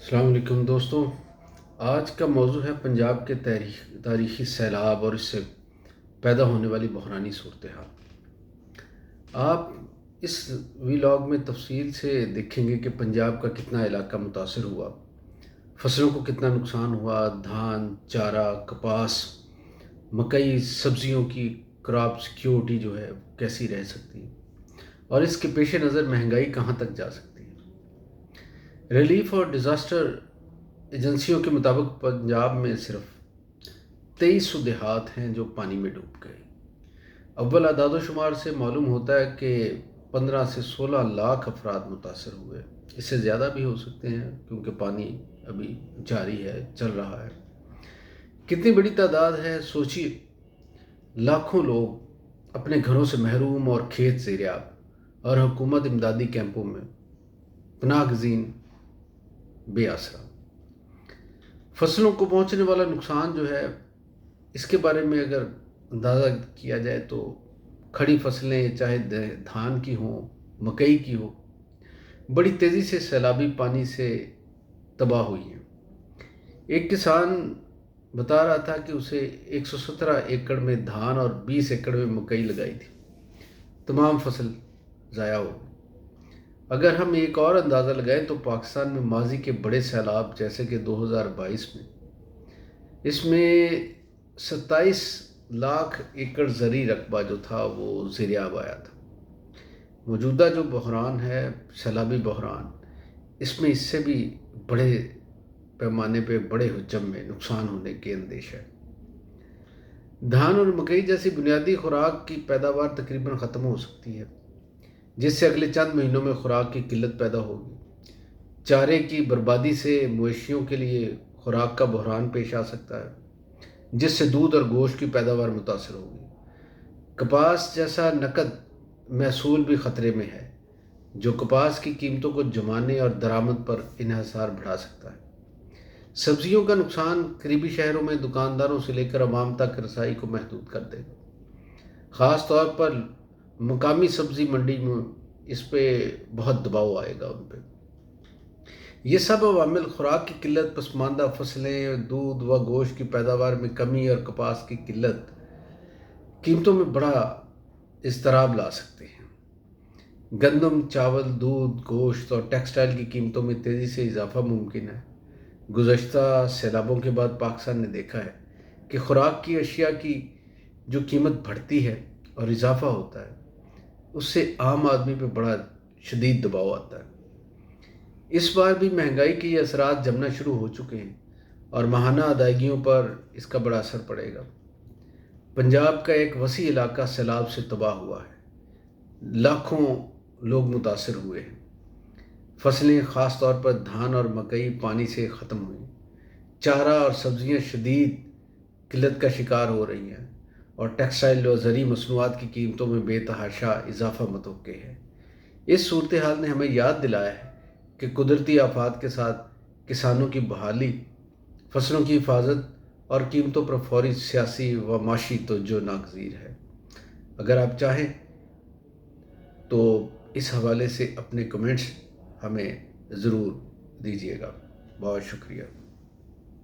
السلام علیکم دوستوں، آج کا موضوع ہے پنجاب کے تاریخی سیلاب اور اس سے پیدا ہونے والی بحرانی صورتحال۔ آپ اس ویلاگ میں تفصیل سے دیکھیں گے کہ پنجاب کا کتنا علاقہ متاثر ہوا، فصلوں کو کتنا نقصان ہوا، دھان، چارہ، کپاس، مکئی، سبزیوں کی کراپ سیکیورٹی جو ہے کیسی رہ سکتی ہے، اور اس کے پیش نظر مہنگائی کہاں تک جا سکتی ہے۔ ریلیف اور ڈیزاسٹر ایجنسیوں کے مطابق پنجاب میں صرف 2300 دیہات ہیں جو پانی میں ڈوب گئے۔ اول اعداد و شمار سے معلوم ہوتا ہے کہ 15 سے 16 لاکھ افراد متاثر ہوئے، اس سے زیادہ بھی ہو سکتے ہیں کیونکہ پانی ابھی جاری ہے، چل رہا ہے۔ کتنی بڑی تعداد ہے سوچیے، لاکھوں لوگ اپنے گھروں سے محروم اور کھیت زیریاب، اور حکومت امدادی کیمپوں میں پناہ گزین بے آسرا۔ فصلوں کو پہنچنے والا نقصان جو ہے اس کے بارے میں اگر اندازہ کیا جائے تو کھڑی فصلیں چاہے دھان کی ہوں، مکئی کی ہو، بڑی تیزی سے سیلابی پانی سے تباہ ہوئی ہیں۔ ایک کسان بتا رہا تھا کہ اسے 117 ایکڑ میں دھان اور 20 ایکڑ میں مکئی لگائی تھی، تمام فصل ضائع ہو گئی۔ اگر ہم ایک اور اندازہ لگائیں تو پاکستان میں ماضی کے بڑے سیلاب جیسے کہ 2022 میں اس میں 27 لاکھ ایکڑ زرعی رقبہ جو تھا وہ زیریاب آیا تھا۔ موجودہ جو بحران ہے، سیلابی بحران، اس میں اس سے بھی بڑے پیمانے پہ بڑے حجم میں نقصان ہونے کے اندیش ہے۔ دھان اور مکئی جیسی بنیادی خوراک کی پیداوار تقریباً ختم ہو سکتی ہے، جس سے اگلے چند مہینوں میں خوراک کی قلت پیدا ہوگی۔ چارے کی بربادی سے مویشیوں کے لیے خوراک کا بحران پیش آ سکتا ہے، جس سے دودھ اور گوشت کی پیداوار متاثر ہوگی۔ کپاس جیسا نقد محصول بھی خطرے میں ہے، جو کپاس کی قیمتوں کو جمانے اور درآمد پر انحصار بڑھا سکتا ہے۔ سبزیوں کا نقصان قریبی شہروں میں دکانداروں سے لے کر عوام تک رسائی کو محدود کر دے گا۔ خاص طور پر مقامی سبزی منڈی میں اس پہ بہت دباؤ آئے گا ان پہ۔ یہ سب عوامل خوراک کی قلت، پسماندہ فصلیں، دودھ و گوشت کی پیداوار میں کمی اور کپاس کی قلت قیمتوں میں بڑا اضطراب لا سکتے ہیں۔ گندم، چاول، دودھ، گوشت اور ٹیکسٹائل کی قیمتوں میں تیزی سے اضافہ ممکن ہے۔ گزشتہ سیلابوں کے بعد پاکستان نے دیکھا ہے کہ خوراک کی اشیاء کی جو قیمت بڑھتی ہے اور اضافہ ہوتا ہے، اس سے عام آدمی پہ بڑا شدید دباؤ آتا ہے۔ اس بار بھی مہنگائی کے یہ اثرات جمنا شروع ہو چکے ہیں اور ماہانہ ادائیگیوں پر اس کا بڑا اثر پڑے گا۔ پنجاب کا ایک وسیع علاقہ سیلاب سے تباہ ہوا ہے، لاکھوں لوگ متاثر ہوئے ہیں۔ فصلیں خاص طور پر دھان اور مکئی پانی سے ختم ہوئی، چارہ اور سبزیاں شدید قلت کا شکار ہو رہی ہیں، اور ٹیکسٹائل اور زرعی مصنوعات کی قیمتوں میں بے تحاشا اضافہ متوقع ہے۔ اس صورتحال نے ہمیں یاد دلایا ہے کہ قدرتی آفات کے ساتھ کسانوں کی بحالی، فصلوں کی حفاظت اور قیمتوں پر فوری سیاسی و معاشی توجہ ناگزیر ہے۔ اگر آپ چاہیں تو اس حوالے سے اپنے کمنٹس ہمیں ضرور دیجیے گا۔ بہت شکریہ۔